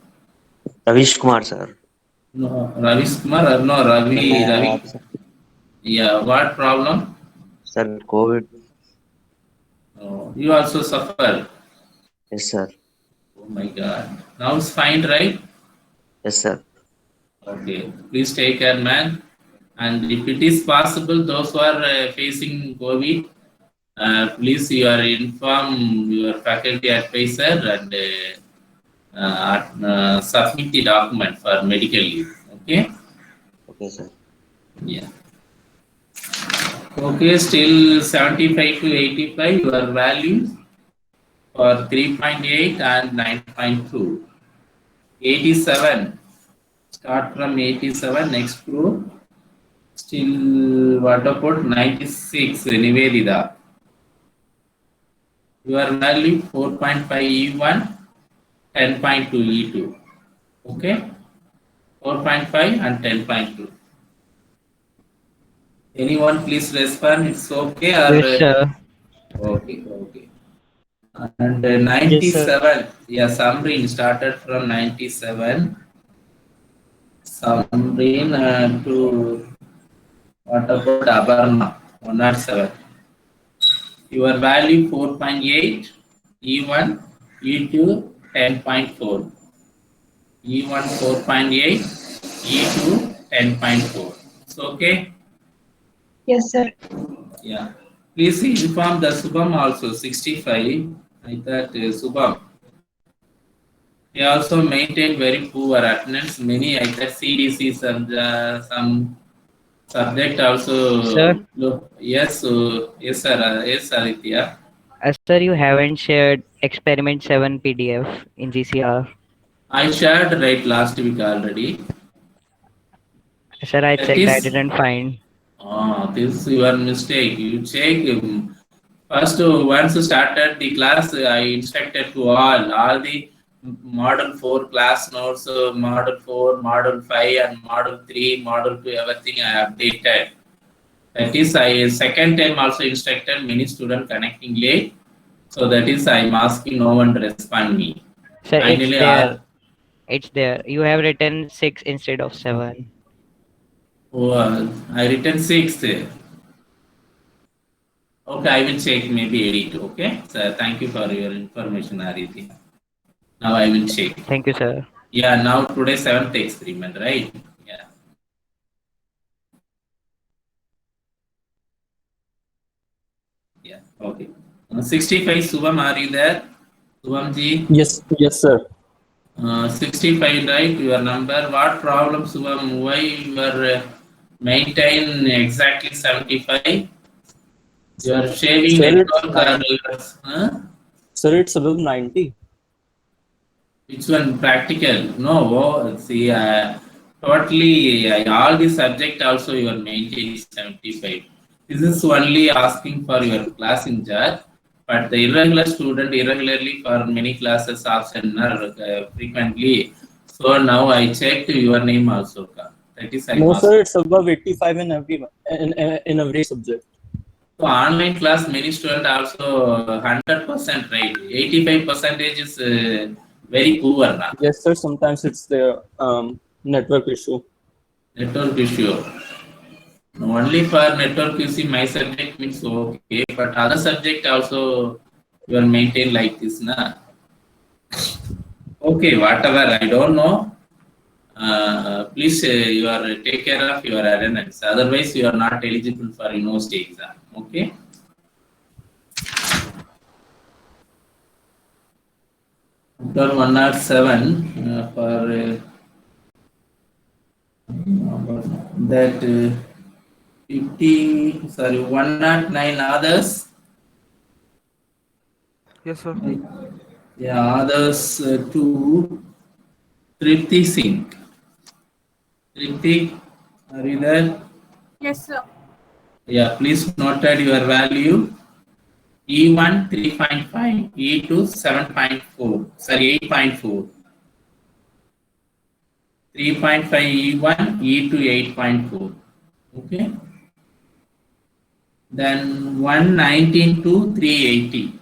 Ravish Kumar, sir. No, Ravi Kumar. No, Ravi. Yeah. What problem? Sir, COVID. You also suffer. Yes, sir. Oh my God. Now it's fine, right? Yes, sir. Okay. Please take care, man. And if it is possible, those who are facing COVID, please you are inform your faculty advisor and submit the document for medical leave. Okay. Okay, sir. Yeah. Okay. Still 75 to 85. Your values for 3.8 and 9.2. 87. Start from 87. Next group. Still, what about 96? Nivedita. Your value 4.5 E1, 10.2 E2. Okay? 4.5 and 10.2. Anyone please respond? It's okay? Or, Yes, sir. Okay, okay. And 97. Yes, Samreen started from 97. Samreen to what about Abarna? 107. Your value 4.8, E1, E2 10.4. E1 4.8, E2 10.4. It's okay? Yes, sir. Yeah. Please inform the Subham also 65. I thought Subham. He also maintained very poor attendance. Many I thought CDC some subject also. Sir? Yes, yes, sir. Yes, Aditya. Sir, you haven't shared experiment 7 PDF in GCR. I shared right last week already. Sir, I That checked. I is, didn't find. this is your mistake. You check first. Once you started the class, I instructed to all the model 4 class notes, model 4, model 5, and model 3, model 2. Everything I updated. That is, I second time also instructed many students connecting late. So that is, I'm asking no one to respond me. Sir, it's Finally, there. It's there. You have written 6 instead of 7. I written 6. Okay, I will check maybe edit. Okay, so thank you for your information, Ariti. Now I will check. Thank you, sir. Yeah, now today 7th experiment, right? Yeah. Yeah, okay. 65, Subham, are you there? Subhamji? Yes, sir. 65, right? Your number. What problem, Subham? Why you are maintain exactly 75? You are shaving Sir, network. Sir, it's above 90. Which one practical? No, see, totally all the subject also you are maintaining 75. This is only asking for your class in charge, but the irregular student irregularly for many classes absent frequently. So now I checked your name also. That is I No, asked. sir, it's above 85 in every subject. So online class, many students also 100% right. 85% is very poor now. Yes, sir. Sometimes it's the network issue. Network issue. Only for network issue, my subject means okay, but other subject also you are maintained like this, na? Okay, whatever, I don't know. Please, you are take care of your attendance. Otherwise, you are not eligible for university exam. Okay. Chapter 107 for that 109 others. Yes, sir. Yeah, others to Tripti Singh. Tripti, are you there? Yes, sir. Yeah, please note that your value E1 3.5, E2 7.4, sorry 8.4. 3.5 E1, E2 8.4. Okay. Then 119 to 380.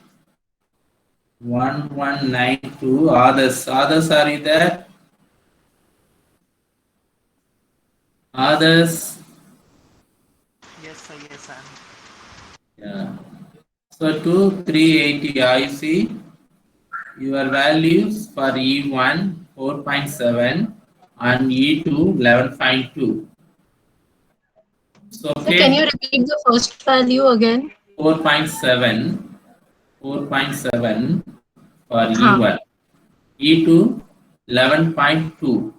1192 others. Others, are you there? Others. Yes, sir. Yes, sir. Yeah. So to 380, I see your values for E1 4.7 and E2 11.2. Okay. Can you repeat the first value again? 4.7 for E1. E2 11.2.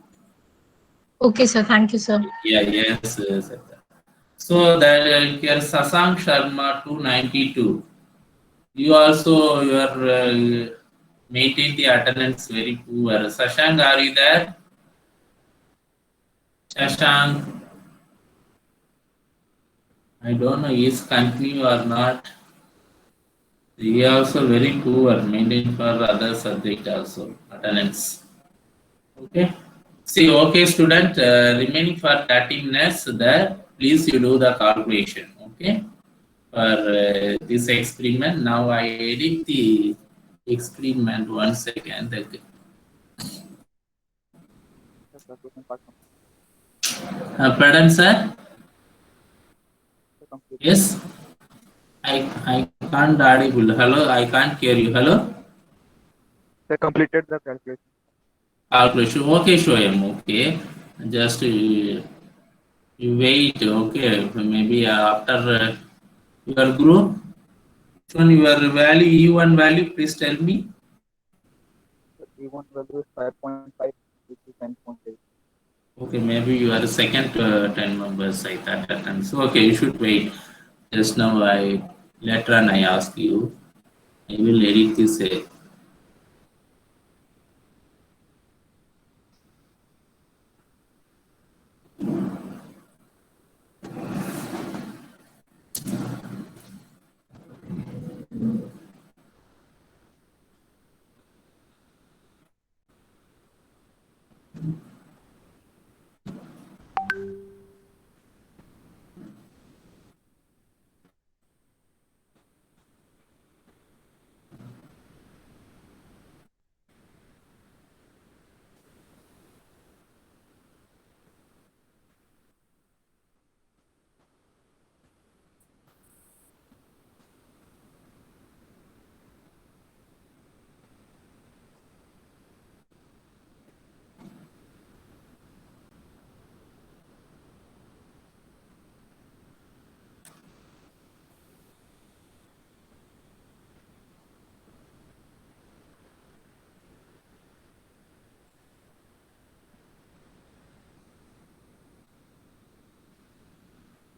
Okay, sir. Thank you, sir. Yeah, yes. So that here Sasank Sharma 292. You also maintain the attendance very poor. Sashank, are you there? Shashank, I don't know is continue or not. He also very poor, maintain for other subject also attendance. Okay. See, okay, student, remaining for 30 minutes there. Please you do the calculation. Okay. For this experiment, now I edit the experiment 1 second. Pardon, sir? Yes? I can't audible. Hello, I can't hear you. Hello? They completed the calculation. Calculation. Okay, Shoyam. Okay. Just you wait. Okay. Maybe after your group. Which one your value, E1 value, please tell me. E1 value is 5.5, which is 10.8. Okay, maybe you are second 10 members like that attend. So okay, you should wait. Just now later on I ask you. I will edit this.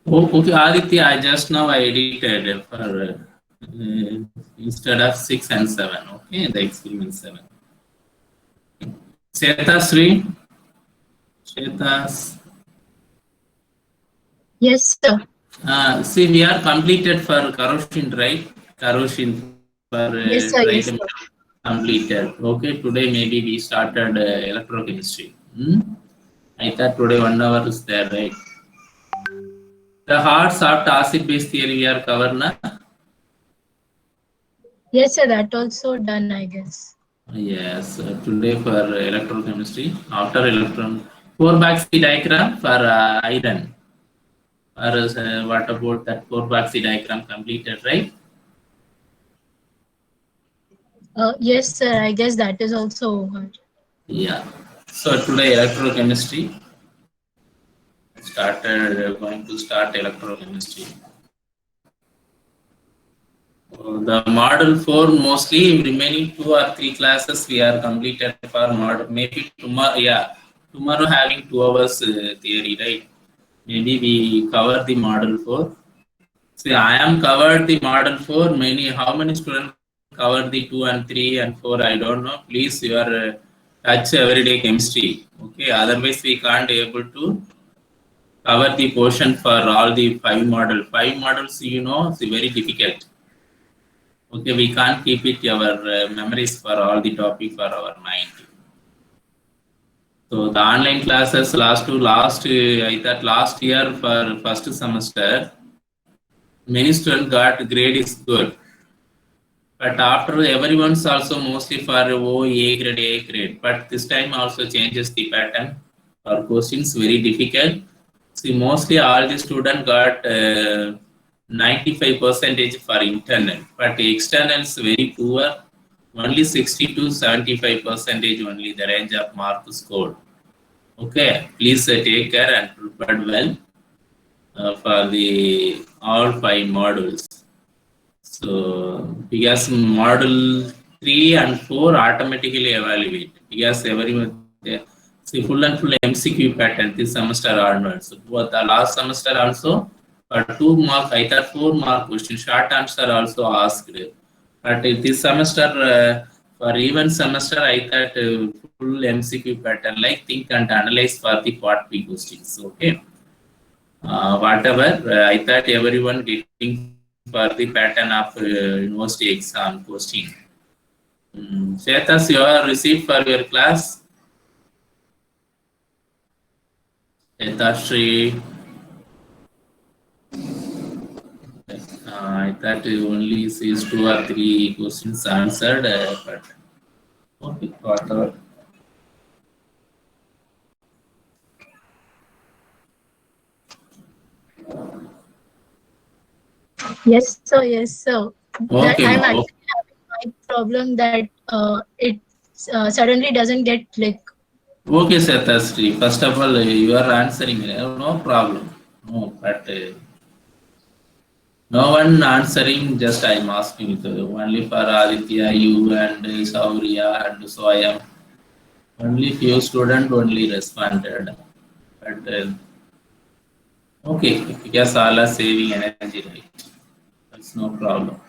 Oh, okay, Aditya, I just now I edited for instead of 6 and 7. Okay, the experiment 7. Sri? Shetas. Yes, sir. See, we are completed for Karoshin, right? Karoshin for Yes, sir. Yes, sir. completed. Okay, today maybe we started electrochemistry. I thought today 1 hour is there, right? The hard, soft, acid-base theory we are covered now. Yes, sir. That also done, I guess. Yes, today for electrochemistry, after electron, 4-baxy diagram for iron. Or what about that 4-baxy diagram completed, right? Yes, sir. I guess that is also over. Yeah. So today electrochemistry started. Going to start electrochemistry. The model 4 mostly remaining 2 or 3 classes we are completed for model. Maybe tomorrow, yeah, tomorrow having 2 hours theory, right? Maybe we cover the model 4. See, I am covered the model 4. How many students cover the 2 and 3 and 4? I don't know. Please, you are touch everyday chemistry. Okay, otherwise we can't able to cover the portion for all the 5 models. 5 models, you know, it's very difficult. Okay, we can't keep it our memories for all the topic for our mind. So the online classes I thought last year for first semester, many students got grade is good. But after everyone's also mostly for A grade. But this time also changes the pattern. Our questions very difficult. See, mostly all the students got 95% for internal, but external is very poor. Only 60 to 75% only the range of mark scored. Okay, please take care and prepare well. for the all 5 modules. So because module 3 and 4 automatically evaluate because everyone see full and full MCQ pattern this semester onwards. Both the last semester also for 2 mark, either 4 mark question, short answer also asked. But this semester for even semester I thought full MCQ pattern like think and analyze for the part B questions. Okay. Whatever I thought everyone getting for the pattern of university exam question. Chetas, you are received for your class. Chetashree. I thought you only sees 2 or 3 questions answered, but okay, whatever. Yes, sir. Yes, sir. That Okay, I'm ma. actually having my problem that it suddenly doesn't get click. Okay, Chetashree. First of all, you are answering. No problem. No, but no one answering. Just I'm asking it. Only for Aditya, you and Saurya, and so I am. Only few students only responded. But okay, because all are saving energy, right? That's no problem.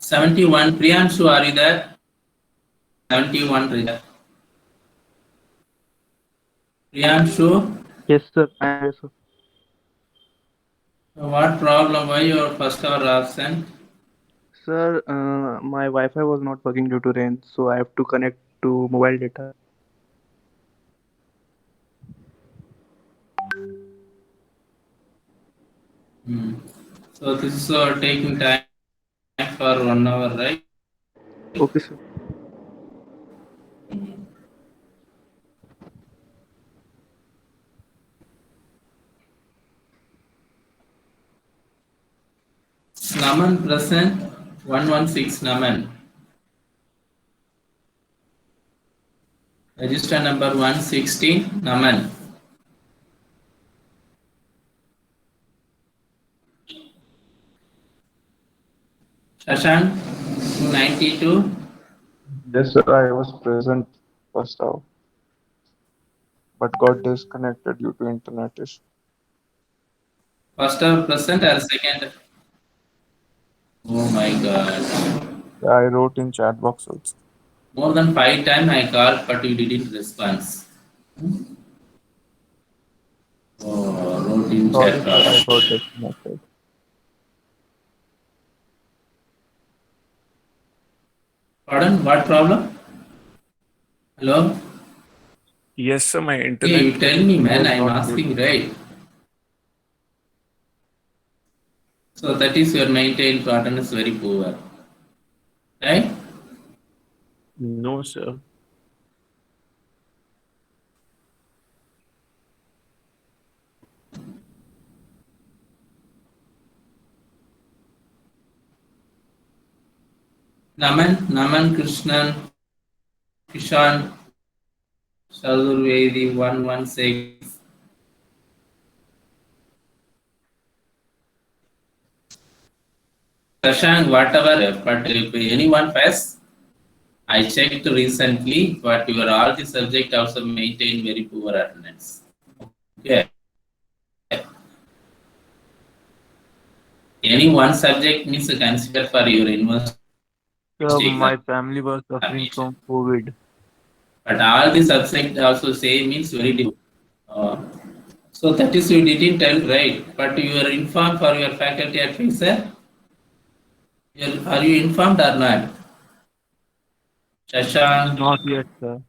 71. Priyanshu, are you there? 71. Rita. Priyanshu, Yes, sir. Yes, sir. what problem? Why your first hour absent? Sir, my Wi-Fi was not working due to rain, so I have to connect to mobile data. So this is taking time for 1 hour, right? Okay, sir. Naman present. 116 Naman. Register number 116 Naman. Shashank 292. Yes, sir. I was present first hour, but got disconnected due to internet issue. First hour present or second? Oh my god. I wrote in chat box also. More than 5 times I called, but you didn't respond. Oh, wrote in Sorry, chat sir. I box. got disconnected. Pardon? What problem? Hello? Yes, sir. My Hey, internet you tell me, man. was I'm not asking, good. right? So that is your maintained pattern is very poor, right? No, sir. Naman Krishnan, Kishan, Sadurvedi 116. Shashank, whatever, but if anyone pass, I checked recently, but your all the subject also maintain very poor attendance. Okay. Any one subject means consider for your university My exam. family was suffering from COVID. But all the subject also say means very difficult. So that is you didn't tell right, but you are informed for your faculty advisor. Are you informed or not? Shashank, Not yet, sir.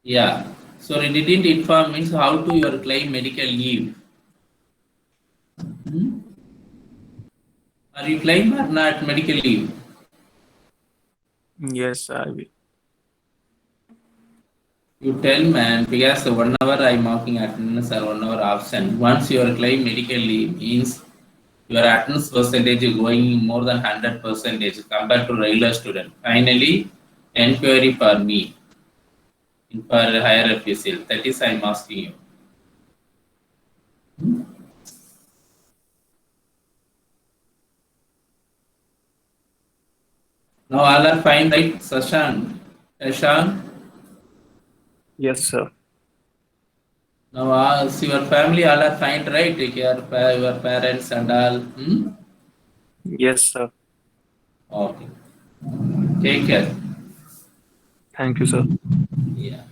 yeah. So you didn't inform means how to your claim medical leave. Are you claim or not medical leave? Yes, I will. You tell man because 1 hour I marking attendance or 1 hour absent. Once you are claim medical leave means your attendance percentage is going more than 100% compared to regular student. Finally, enquiry for me for higher official. That is I'm asking you. Now all are fine, right, Sashank? Sashank? Yes, sir. Now your family all are fine, right? Your parents and all. Yes, sir. Okay. Take care. Thank you, sir. Yeah.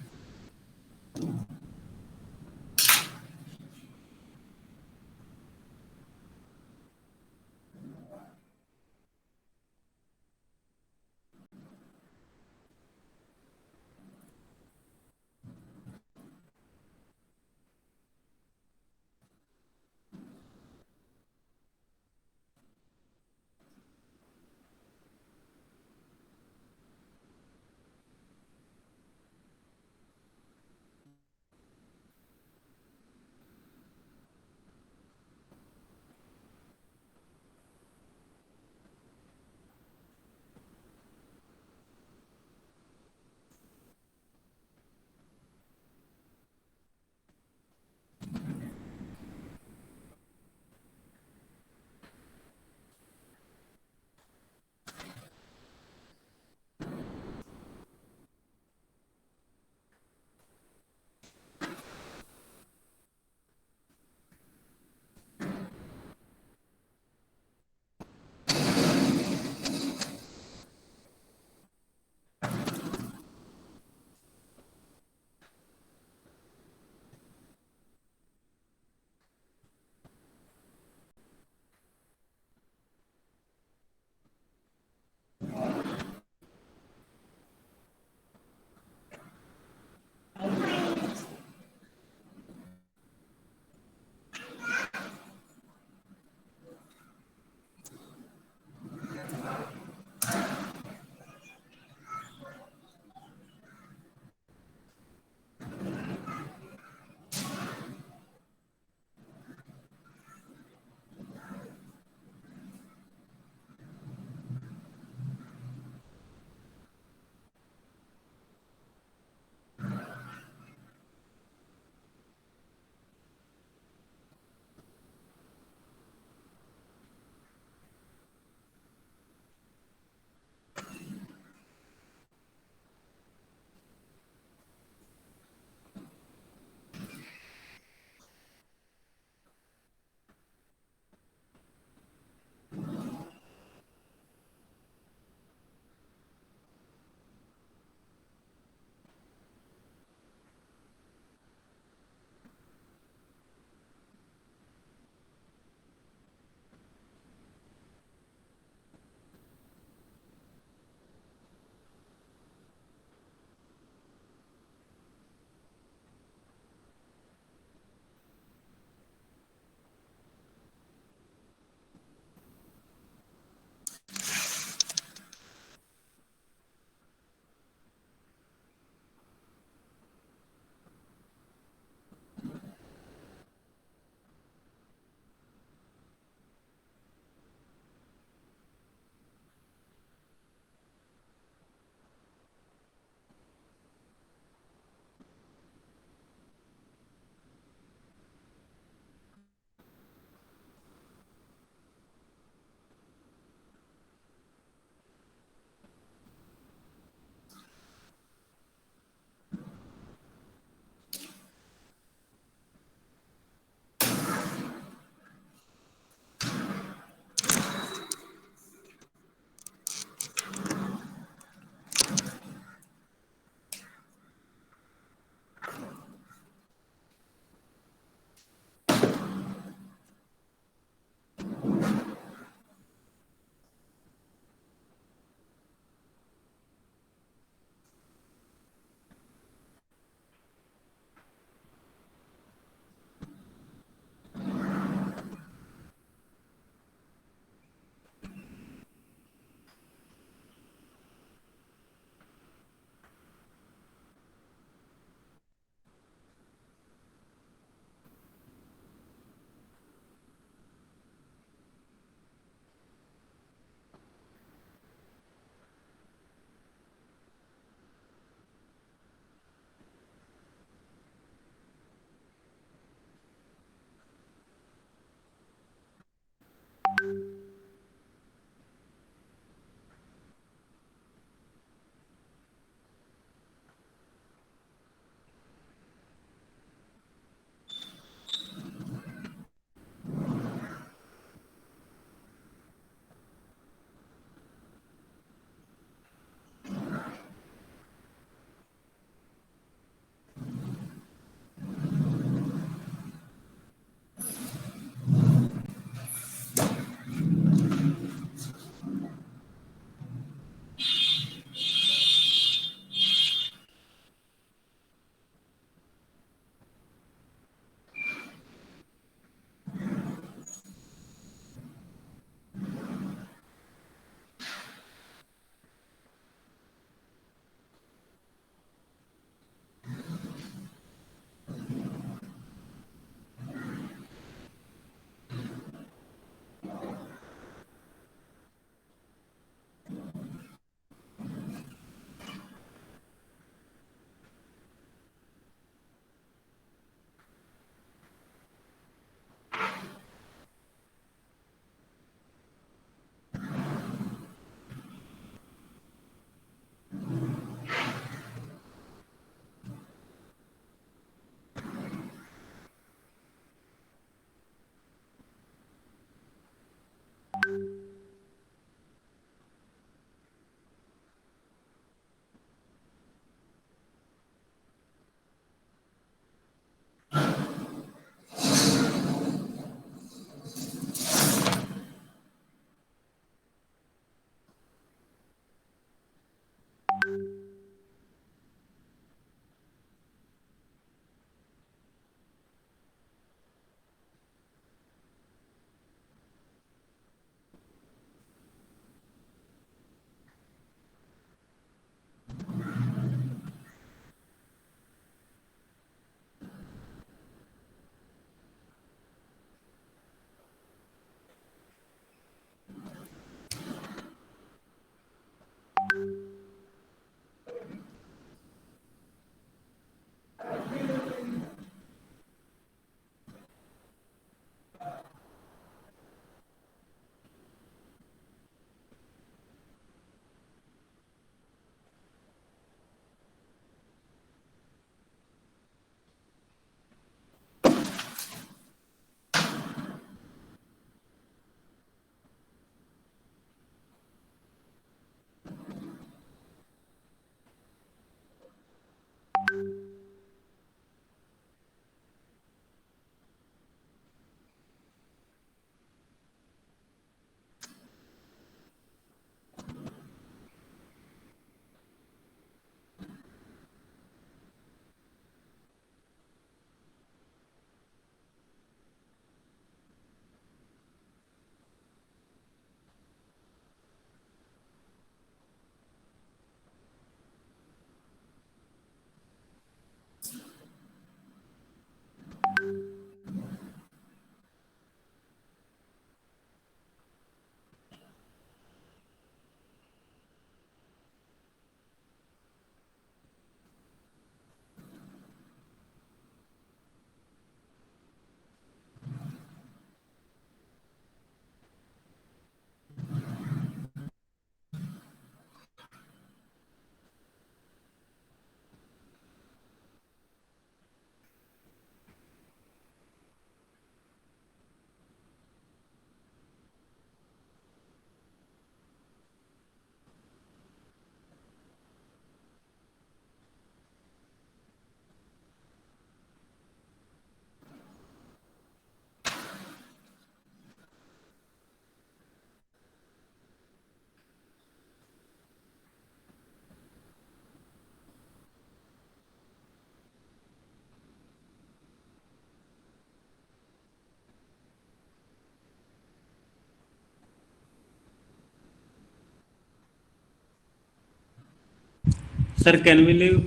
Sir, can we leave?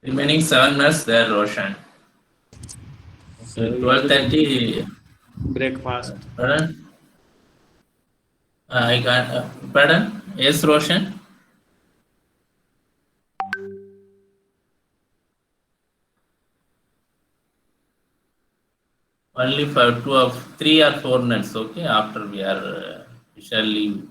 Remaining 7 minutes there, Roshan. Sir, 12:30. breakfast. Pardon? I got. Pardon? Yes, Roshan. Only for 3 or 4 minutes. Okay. After we shall leave.